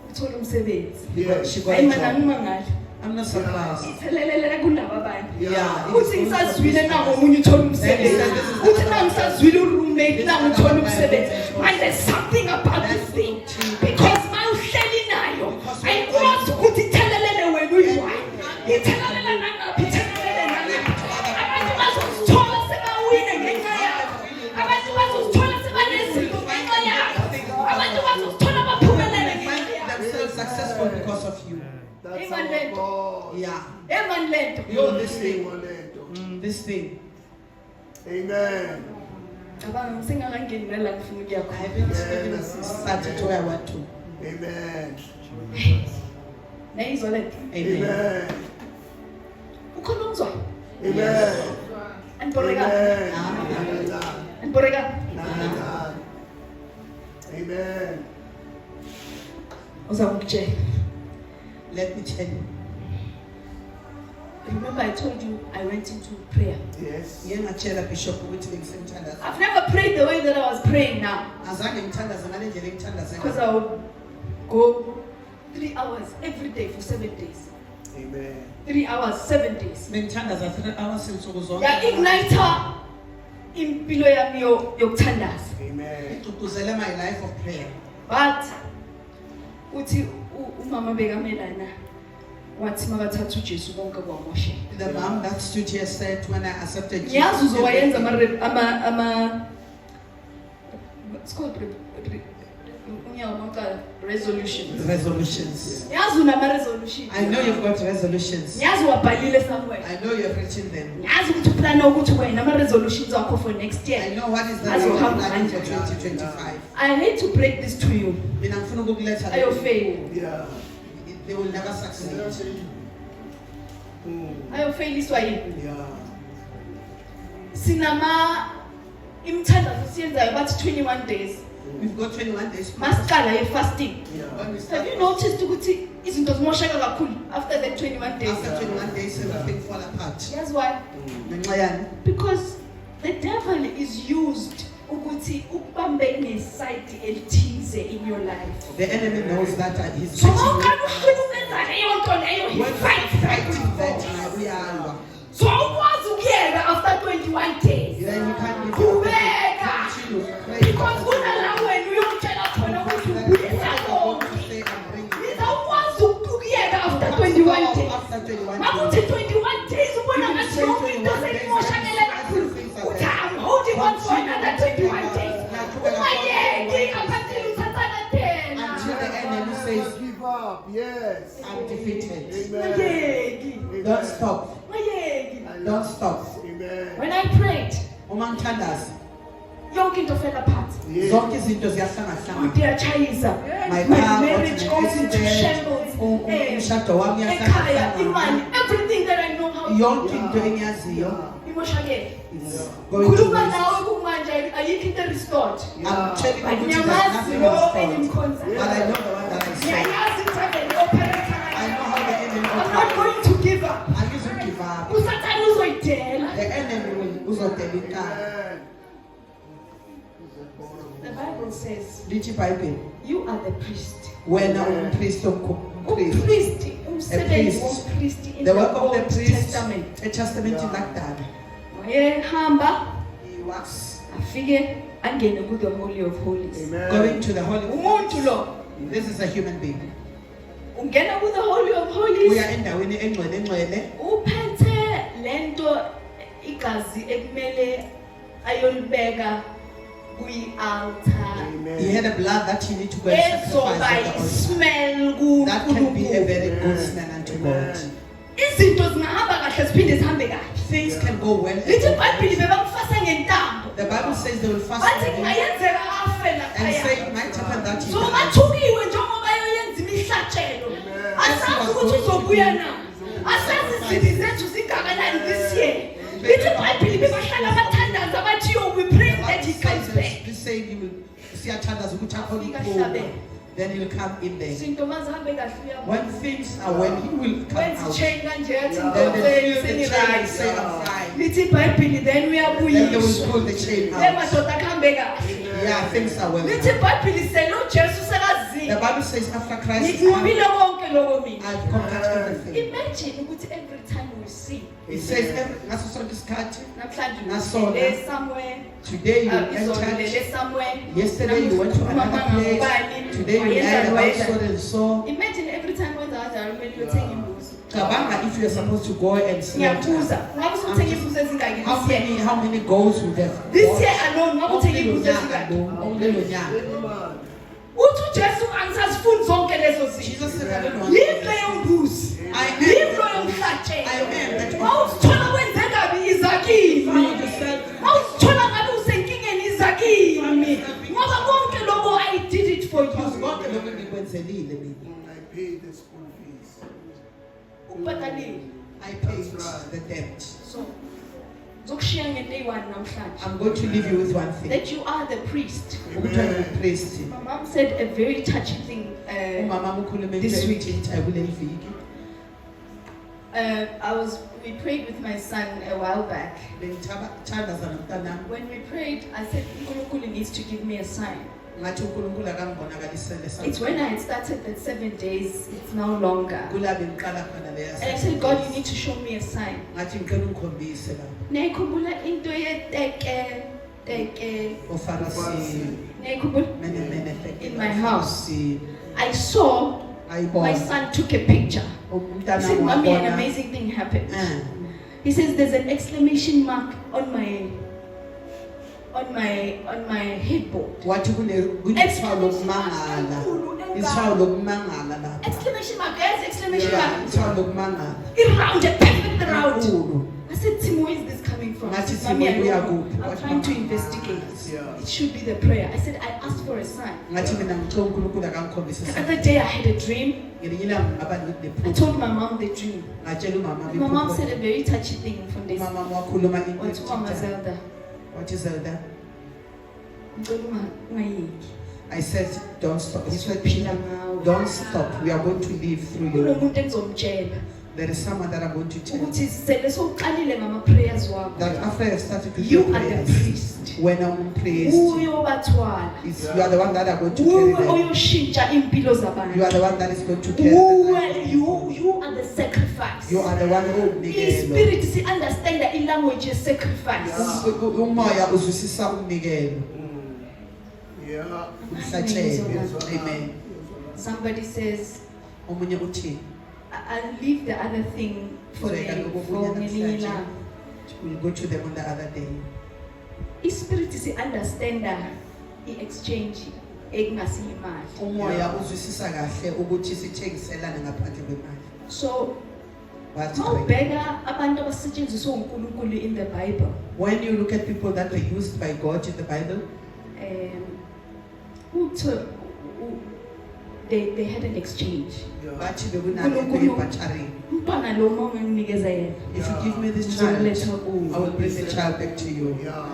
uthola umsebenzi. Yes. she got Hayi a mana job. ngimangala. I'm not surprised. Ithelelele kulabo abanye. Yeah. Uthi ngisazwile nango omunye uthola umsebenzi. Uthi nangisazwile uroommate nango uthola umsebenzi. And there's something about this thing. Because mawuhleli nayo, ayikwazi ukuthi ithelelele wena uyiwayo. Ithelelele nangaphi, ithelelele nangaphi. Abantu bazozithola sebawine ngenxa yakho. Abantu bazozithola sebanezinto ngenxa yakho. Abantu bazozithola baphumelele ngenxa Find yakho. themselves successful because of you. That's Amen. our God. Yeah. Emani lento. Yo, this thing. This This thing. Amen. Abang singakangeni la ngifuna ukuya I khona. haven't even started where I want to. Amen. Nayizwa lento. Amen. Amen. Ukhona umzwa. Amen. Anboreka. Amen. Anboreka. Amen. Uzakutshela. Let me tell you. Remember I told you I went into prayer. Yes. Ngiyengakutshela Bishop ukuthi bengisemthandaza. I've never prayed the way that I was praying now. Azange ngithandaze ngale ndlela engithandaze Because ngayo. I would go 3 hours every day for 7 days. Amen. 3 hours, 7 days. Bengithandaza 3 hours insuku zonke. Ya ignite impilo yami yokuthandaza. Amen. Igqugquzele my life of prayer. But uthi umama bekamelana wathi makathatha uJesu konke kwamoshe. The mom that stood here said when I accepted Jesus. Ngiyazi uzowayenza ama it's called resolutions. Resolutions. Ngiyazi unama resolutions. I know you've got resolutions. Ngiyazi wabhalile somewhere. I know you've written them. Ngiyazi ukuthi plan ukuthi wena ama resolutions wakho for next I year. know what is the As you have plan for planned. 2025. I hate to break this to you. Mina ngifuna ukukuletha Ayo fail. Yeah. they will never succeed. Ayo fail iswa yini? Yeah. Sinama imthandazo siyenzayo bathi 21 days. We've got 21 days. Masiqala ye-fasting. Yeah. When we start, Have you noticed ukuthi izinto zimosheka kakhulu after the 21 days? after 21 days, everything fall apart. Here's why. Ngenxa yani? Because the devil is used ukuthi ukubambe neside elithize in your life. The enemy knows that he's So fighting mawuqala you. ukuhlukumeza leyo nto leyo he When fights fighting that, that. now we are. So ukwazi ukuyeka after 21 days. Then you can't give Qhubeka. Continue. Pray. Because kunala wena uyomtshela khona ukuthi ubuyisa konke. Say I'm bringing it. Nizawukwazi ukuyeka after 21 days. After 21 Makuthi days. 21 days ubona ngathi yonke into seyimoshakele kakhulu. Uthi I'm holding on for another 21 days. Ungayeki until uthathana tena. Until the enemy says, Never give up. Yes. I'm defeated. Amen. Ungayeki. Don't stop. Ungayeki. Don't stop. Amen. When I prayed, Uma ngithandaza, yonke into fell apart. Yes. zonke izinto ziyahlangana. Ngiyachayisa. My My car, marriage goes into shambles. umshado wami Ekhaya, imali, uyahlangana. everything that I know how to Yonke into engiyaziyo imoshakele. is going to Khuluma waste. nawe kumanje ayikho into restored. I'm telling But you that ngiyamazi nothing lo is stopped. engimkhonza. But I know the one that I serve. Ngiyayazi ukuthi operator. I know how the enemy I'm not operates. going to give up. I used to give up. Usathane uzoyidela. The enemy will uzodela inkani. Amen. The Bible says Lithi iBhayibheli, you are the priest. wena umpristi omkhulu. Umpristi, umsebenzi priest. wompristi in The the work of the Old priest, Testament. eTestament lakudala. Wayehamba He was afike angene ku the Holy of Holies. Amen. going to the holy. Umuntu lo This is a human being. ungena ku the Holy of We Holies are endaweni engcwele. uphethe lento igazi ekumele ayolibeka kwi-altar. He Amen. had a blood that he need to go and Ezoba sacrifice at the altar. ismell That can be a very good Amen. smell unto Amen. God. izinto zingahamba kahle ziphinde zihambe kahle. Things can go well. Lithi iBhayibheli bebamfasa ngentambo. The Bible says they will fast Bathi for him kungayenzeka afe and say laphaya. it might happen that he So dies. bathukiwe njengoba yoyenza imihlatshelo. Asazi ukuthi uzobuya na. Asazi izinto zethu zingakanani this year. Lithi iBhayibheli bebahlala abathandaza bathi yo we pray that he comes back. This saying you will see a chance ukuthi akhona Afika ukuphuma. hlabele. then he'll come in there. Izinto mazihambe kahle uyabona. When things are when he will come When out, chain kanje yathi then they feel the ngizobheka chain right. and say I'm fine. Lithi iBhayibheli then Then they will uyabuyiswa. pull the chain out. Lemadoda kuhambe kahle. Yeah, things are well. Lithi iBhayibheli sele uJesu The sekazile. Bible says after Christ, Ngikumile konke lokho mina. I've conquered everything. Imagine ukuthi every time we see It says ngaso sonke isikhathi, namhlanje Nasona. usele somewhere today you izolele entered, somewhere yesterday you went to another place, today you learned about so and so. Imagine every time when kanjalo kumele uyothenga imbuzi. Cabanga, if you're supposed to go and slaughter, Ngiyabuza, ngabe usuthenga imbuzi ezingaki how many goals would have? this year alone ngabe uthenga imbuzi ezingaki? Only Lonyaka. Amen. Uthi uJesu angisazifuni zonke lezo zinto. Jesus said, I don't want Yini leyo mbuzi? I Yini am. leyo mhlatshelo? I am that Mawuzithola kwenze kabi izakimi. Mawuzithola ngabe usenkingeni izakimi. Ngoba konke lokho I did it for Because you. God alone ngikwenzelile mina. I paid the school fees. Ubhatalile. I paid the debt. So ngizokushiya ngento eyi-one namhlanje. I'm going to leave you with one thing. That you are the priest. Ukuthi ungumpriest. My mom said a very touching thing. Umama ukhulume This into week. ethi kuleli viki. We prayed with my son a while back. Bengithandazana nomntanami. When we prayed, I said, uNkulunkulu needs to give me a sign. Ngathi uNkulunkulu akangibonakalisele It's when I had started that 7 days, it's no longer. kula bengiqala khona leya. And I said, God, you need to show me a sign. Ngathi ngicela ungikhombise la. Nayikhumbula into yeteke, Ofarisi nayikhumbula? mene In my house. Si I saw my ayibona. son took a picture. He Umntana said, Mommy, an wabona. amazing thing happened. Eh. He says there's an exclamation mark on my headboard. Wathi kuneshawu lokumangala. Ishawu lokumangala lapha. Exclamation mark, yes, exclamation Yeah, mark. ishawu lokumangala. It rounded, perfect round. Kakhulu. I said, Tim, where is this coming from? Ngathi He said, Mommy, I Timo, don't uyakuphi? know. I'm trying to investigate. Yeah. It should be the prayer. I said, I asked for a sign. Ngathi mina ngicela uNkulunkulu akangikhombise The sana. other day I had a dream. Ngelinye ilanga ngaba I nephupho. told my mom the dream. Ngatshela umama My mom iphupho. said a very touchy thing from this. Umama wakhuluma into Wathi Mama ethile. Zelda, What is that? ngicela ungayeki. I said, don't stop. He said, Sizophila ngawe. don't stop. We are going to live through you. Kunomuntu engizomtshela There is someone that I'm going to tell ukuthi sele sowuqalile ngama prayers that wakho. after I started to You do are the prayers, priest. when I'm praised, Uyobathwala. you are the one that are going to carry Uwe them. oyoshintsha impilo You zabantu. are the one that is going to carry them. You are the sacrifice. You are the one who unikelo. Spirit si understand the language of sacrifice. Umoya uzwisisa umnikelo. Yeah. Umhlatshelo. Amen. Somebody says, Omunye uthi, I'll leave the other thing for ngelinye ilanga. we'll go to them on the other day. Ispirit si understand i-exchange ekungasiyo imali. Umoya uzwisisa kahle ukuthi sithengiselane ngaphandle kwemali. So But mawubheka abantu abasetshenziswa uNkulunkulu in the Bible, when you look at people that were used by God in the Bible, they had an exchange. bathi bekunalento ye-bartering. Umntwana lo uma unginikeza yena, If you give me this child, ngizoletha kuwe. I will bring the child back to you. Yeah.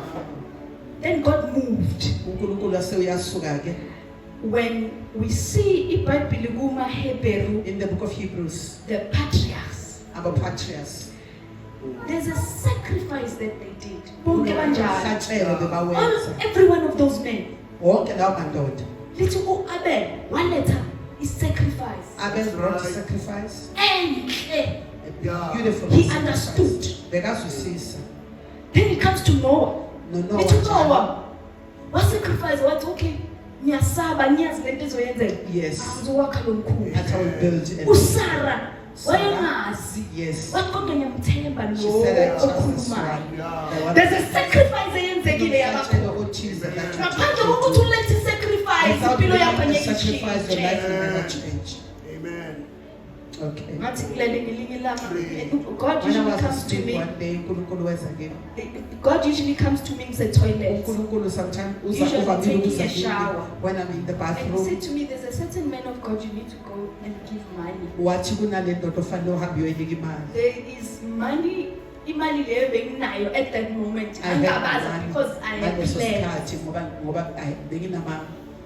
Then God moved. uNkulunkulu aseyasuka ke When we see iBhayibheli kuma-Hebrew, in the book of Hebrews, the patriarchs, aba-patriarchs. there's a sacrifice that they did. Bonke banjalo. Umhlatshelo bebawenza. Every one of those men. Wonke lawo madoda. Lithi u-Abel waletha i-sacrifice. Abel brought a sacrifice. Enhle. A beautiful He sacrifice. understood. Bekazwisisa. Then it comes to Noah. No, no. Lithi Noah wasacrifice wathi okay, ngiyasaba ngiyazi lento ezoyenzeka. Yes. Ngizowakha lo mkhulu. That's how we build it. uSara wayengazi. Yes. Wathi kodwa ngiyamthemba She lo said, I trust this okhulumayo. one. Yeah. The one There's a sacrifice eyenzekile yabakhulu. Umhlatshelo othize that you Ngaphandle do. kokuthi ulethe i-sacrifice, Without impilo yakho bringing the ngeke sacrifice, your life ishintshe. will never change. Amen. Okay. Ngathi ngilele ngelinye ilanga. God When I usually was comes to asleep me. one day, uNkulunkulu weza kimi. God usually comes to me in the toilet. uNkulunkulu sometimes uza Usually uvamile taking ukuza a kimi shower. when I'm in the And he bathroom. said to me, there's a certain man of God you need to go and give money. Wathi kunale ndoda ofanele uhambe uyoyinika imali. There is money, imali leyo benginayo at that moment. I had Angabaza money because I had ngaleso planned. sikhathi ngoba benginama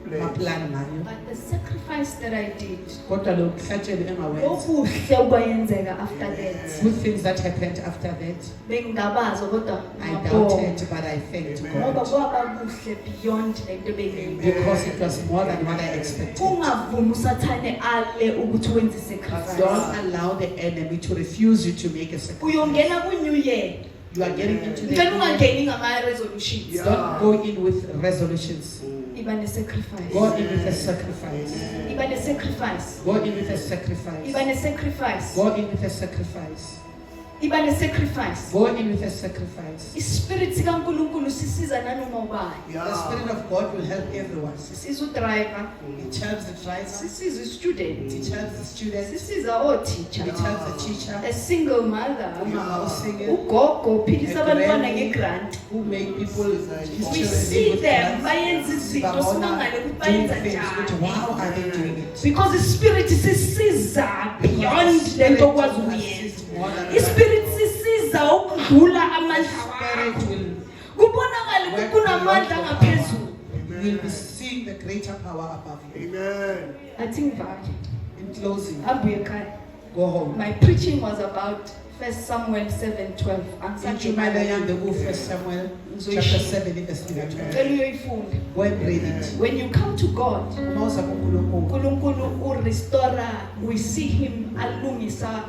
maplani ngayo. But the sacrifice that I did, Kodwa lo kuhlatshelo engawenza. okuhle okwayenzeka after that, Good things that happened after that. bengingabazi kodwa I ngiyabonga. doubted, but I thanked Ngoba God. kwaba kuhle beyond lento bengiyibona. Because it was more than what I expected. Ungavumi usathane ale ukuthi wenze sacrifice. Don't allow the enemy to refuse you to make a sacrifice. Uyongena ku new year. You are getting into the Ngicela new year. ungangeni ngama resolutions. Don't go in with resolutions. Iba ne sacrifice. Go in with a sacrifice. Iba ne sacrifice. Go in with a sacrifice. Iba ne sacrifice. Go in with a sacrifice. Iba ne sacrifice. Go in with a sacrifice. Ispirit sikaNkulunkulu sisiza nanoma ubani. The Spirit of God will help everyone. Sisiza udriver, It helps the driver. sisiza student, It helps the students. sisiza teacher, It helps the teacher. a single mother, Umama usingle. ugogo uphilisa abantwana granny. ngegrant. Who make people his We children see live with them grants. bayenza izinto Babona simangale ukuthi doing bayenza things, but njani. how are they doing it? Because the spirit sisiza beyond lento okwazi ukuyenza. Ispirit sisiza ukudlula amandla Spirit wakho. will Kubonakala ukuthi kunamandla ngaphezulu. will be seeing the greater power above you. Amen. Athi ngivale. In closing, Abuye ekhaya. go home. My preaching was about 1 Samuel 7:12. Intshumayelo yami ku-1 Samuel chapter 7 verse 11. Ngicela uyoyifunda. Go and read it. When you come to God, Uma uza kuNkulunkulu, uNkulunkulu urestore, we see him alungisa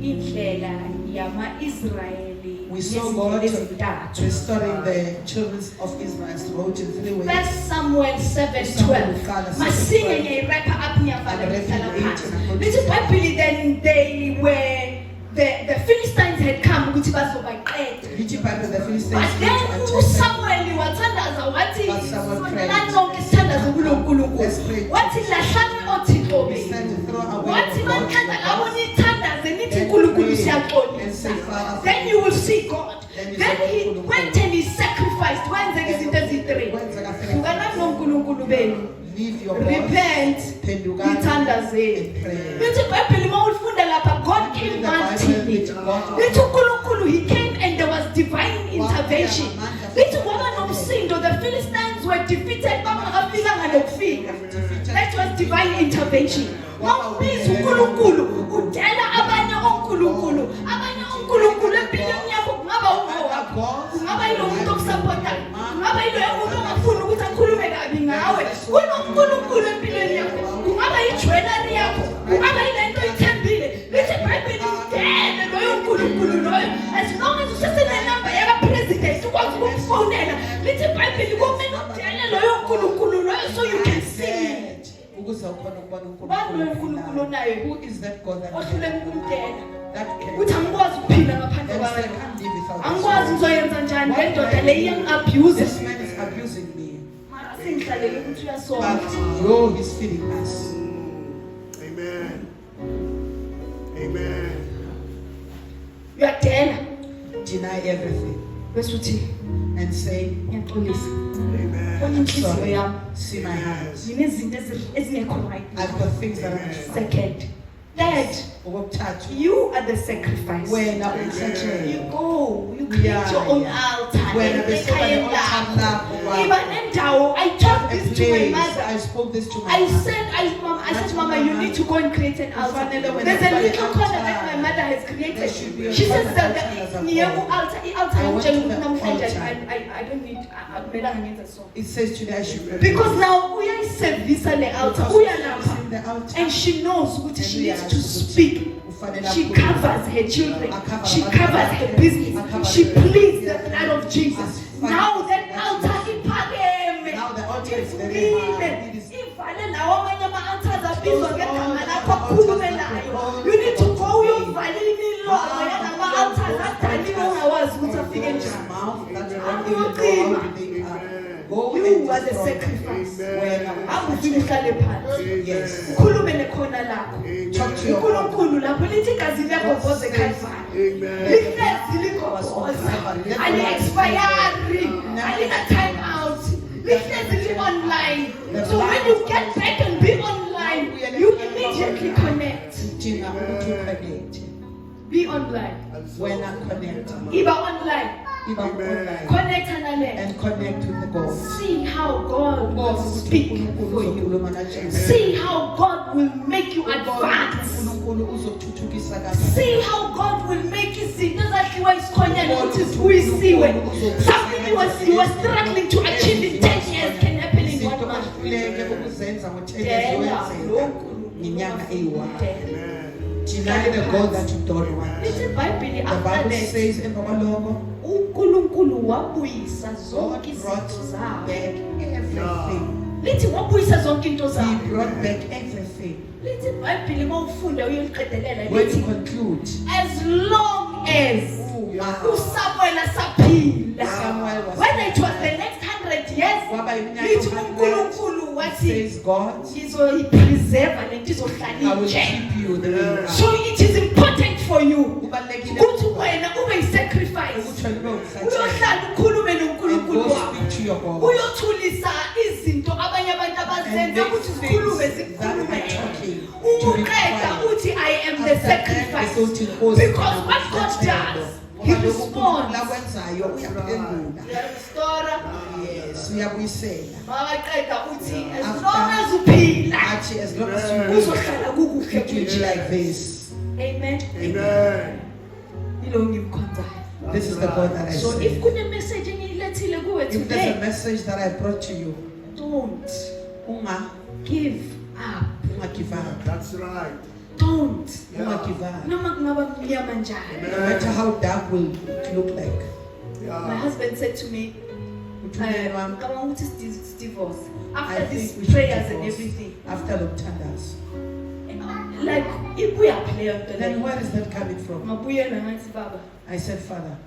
indlela yama-Israyeli we saw God ezintathu. restoring the children of Israel's road in 3 ways. 1 Samuel 7:12. Masinye ngiyirapha up ngiyavala ngihlala phansi. Lithi iBhayibheli then they were the Philistines had come ukuthi bazobaqeda. Lithi iBhayibheli, the Philistines But came then to attack them. uSamuel wathandaza wathi But Samuel prayed. sondelani lonke sithandaze kuloNkulunkulu. Let's pray. Wathi lahlani oThixo He benu. said to throw away Wathi the gods maqeda of labo the nithandaze nithi Then uNkulunkulu pray siyaxolisa. and say, Father, Then you will see God. Then you Then see he uNkulunkulu. went and he sacrificed. Kwenzeka izinto ezi-3. Kwenzeka three. Hlukana noNkulunkulu benu. leave your gods, Repent. pendukani Nithandaze. and pray. Lithi iBhayibheli mawulifunda lapha God came mightily. Lithi uNkulunkulu he came and there was divine intervention. Lithi kwaba nomsindo, the Philistines were defeated bangakafikanga nokufika. That was divine intervention. Mawubiza uNkulunkulu udela abanye onkulunkulu. Abanye onkulunkulu empilweni yakho kungaba umfowakho. Kungaba yilo muntu okusapotayo. Kungaba yilo umuntu ongafuni ukuthi akhulume kabi ngawe. Kunonkulunkulu empilweni yakho. Kungaba yijewelry yakho. Kungaba yilento oyithembile. Lithi iBhayibheli udele loyo nkulunkulu loyo. As long as usesenenamba yaka-president ukwazi ukumfonela. Lithi iBhayibheli kumele udele loyo nkulunkulu loyo so you can see him. Ukuze ukhona ukubona Bani loyo nkulunkulu uNkulunkulu. onayo? Who is that God that Ohluleka ukumdela. that can Uthi angikwazi ukuphila ngaphandle that said, I kwayo. can't live without Angikwazi this. ngizoyenza njani le ndoda le iyangi-abuse. This man is abusing me. Mara singihlalele ukuthi uyasonga. But yo, he's feeding us. Amen. Amen. Uyadela Deny everything bese uthi and say, ngiyaxolisa. Amen. Bona inhliziyo sorry, yami see my hands. nginezinto ezingekho right. I've got things that are not fine. Second, third, Okwokuthathu, you are the sacrifice. wena umhlatshelo. You go, you create Yeah, your own yeah. altar. Wena besuka ekhayeni ne-altar lakho lakho. wakho. Iba nendawo, I told A this to my place, mother. I spoke this to my I mother. said, Mama, you need to go and create an altar. There's a little corner that my mother has There should be created. a She says corner that that has a near corner. altar, I went to the altar. I don't need, so. It says today I should pray. Because now we are service on the altar. We are now. in the altar. And she knows what she needs to speak. Ufanele She akhulume. covers her children. She covers her business. She pleads the blood of Jesus. Now that altar iphakeme. Now the altar is very high. It is Ivale lawo amanye ama-altars abizwa ngegama lakho akhulume nayo. You need to go uyovala imilomo yalama-altars adaliwe ongawazi ukuthi afike njani. mouth that you don't even know how they are. Go You and are the destroy them. sacrifice. Wena Akufike uhlale phansi. Yes. Ukhulume nekhona lakho. Talk to your God. uNkulunkulu lapho lithi igazi liyagobhoza eKhalvari. Amen. Lihlezi ligobhoza. Ali-expire. Alina-time out. Lihlezi li-online. So when you get back and be online, you immediately connect. Udinga ukuthi uconnect. Be online. Wena connect. Iba online. Amen. Connect and and connect with the God. see how God will speak for you. See how God will make you advance. See how God will make you see. Something you were struggling to achieve in 10 years can happen in 1 month. Deny the God that you don't want. Listen, The Bible says in Babalongo, uNkulunkulu wabuyisa zonke God brought izinto zawo. back everything. Lithi wabuyisa zonke into He zawo. brought back everything. Lithi iBhayibheli mawufunda uyoliqedelela When you lithi conclude, as long as yeah. uSamuel saphila. Samuel was Whether it was the next 100 years, Waba iminyaka lithi 100, uNkulunkulu wathi says God, ngizoyipreserve lento izohlala I will inje. keep you the way you are. So it is important for you Kubalulekile ukuthi wena ube yisacrifice. ukuthi wena ube umhlatshelo. Uyohlala ukhulume And noNkulunkulu go wakho. speak to your God. Uyothulisa izinto abanye abantu And abazenze make ukuthi things zikhulume that zikhulume. are talking to be Uqeda quiet. uthi I am the After sacrifice. that, uthi Nkosi, Because mina what God ngumhlatshelo. does, Ngoba He lokhu responds. lakwenzayo uyaphendula. Uyarestore. Yes, uyabuyisela. Mawaqeda uthi as After- long as uphila Athi as long as you uzohlala kukuhle it will be like this. Amen. Amen. Yilo ngimkhonzayo. This is the God that I So if serve. kune message engiyilethile kuwe If there's a today, message that I brought to you, don't unga give up. give up. That's right. Don't. Unga give up. Noma kungaba mnyama njani. No matter how dark will it look like. My Yeah. husband said to me, Uthumela wami, ngicabanga ukuthi divorce. I After think these we should prayers and divorce everything. after Luktandas. Like, if we are playing Then where is that coming from? Mabuyela ngathi baba, I said, Father,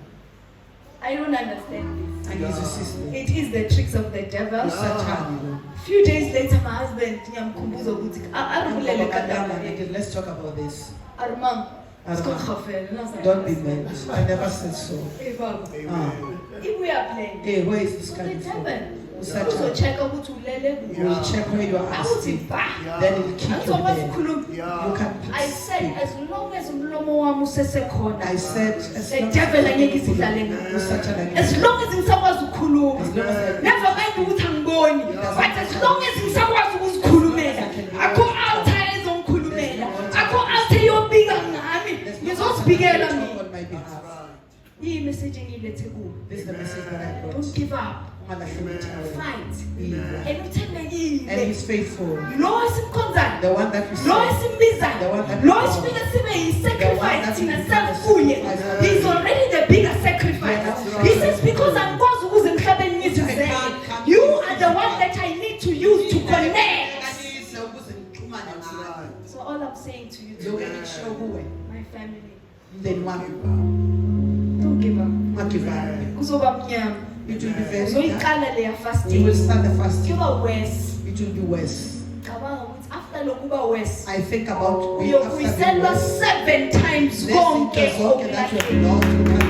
I don't understand I need to sister. this. It is the tricks of the devil. Satan, Few days later, my husband ngiyamkhumbuza ukuthi aribulele kadaba. let's talk about this. Armam, Armam, don't be mad. I never said so. Hey baba, Amen. if we are playing, Hey, where is this the coming from? devil Satan. uzocheck ukuthi ulele kuphi. We'll check where you are Awuthi asking. ba. Then he'll kick you Awuzokwazi there. ukukhuluma. You Yeah. can I said, speak. as long as umlomo wami usesekhona, I said, as the long devil as angeke isidlale ngayo. As long as ngisakwazi ukukhuluma, As long as I- never mind ukuthi angiboni, but as long as ngisakwazi ukuzikhulumela, akho altar ezongikhulumela, akho altar yobika ngami, ngizozibikela mina. on my behalf. Iyi message engiyilethe kuwe. This is the message that I brought. Don't give up. Fight. And And uthembekile. he's faithful. Lo esimkhonzayo, The one that we lo serve. esimbizayo, The one that lo we esifika sibe The one yi-sacrifice that thina we self-kunye. sacrifice. He's already the bigger sacrifice. That's He right. says, because angikwazi ukuze emhlabeni ngizizele, you are the one that I need to use to connect. That's right. So all I'm saying to you today, my family, Then one, don't give up. give up. Kuzoba mnyama. It will be very dark. Uzoyiqala leya You fasting. will start the fasting. Kuyoba worse. It will be worse. Cabanga ukuthi after lokuba worse, I think about uyobuyiselwa 7 times Blessing konke the God that you have okulahlekile. lost.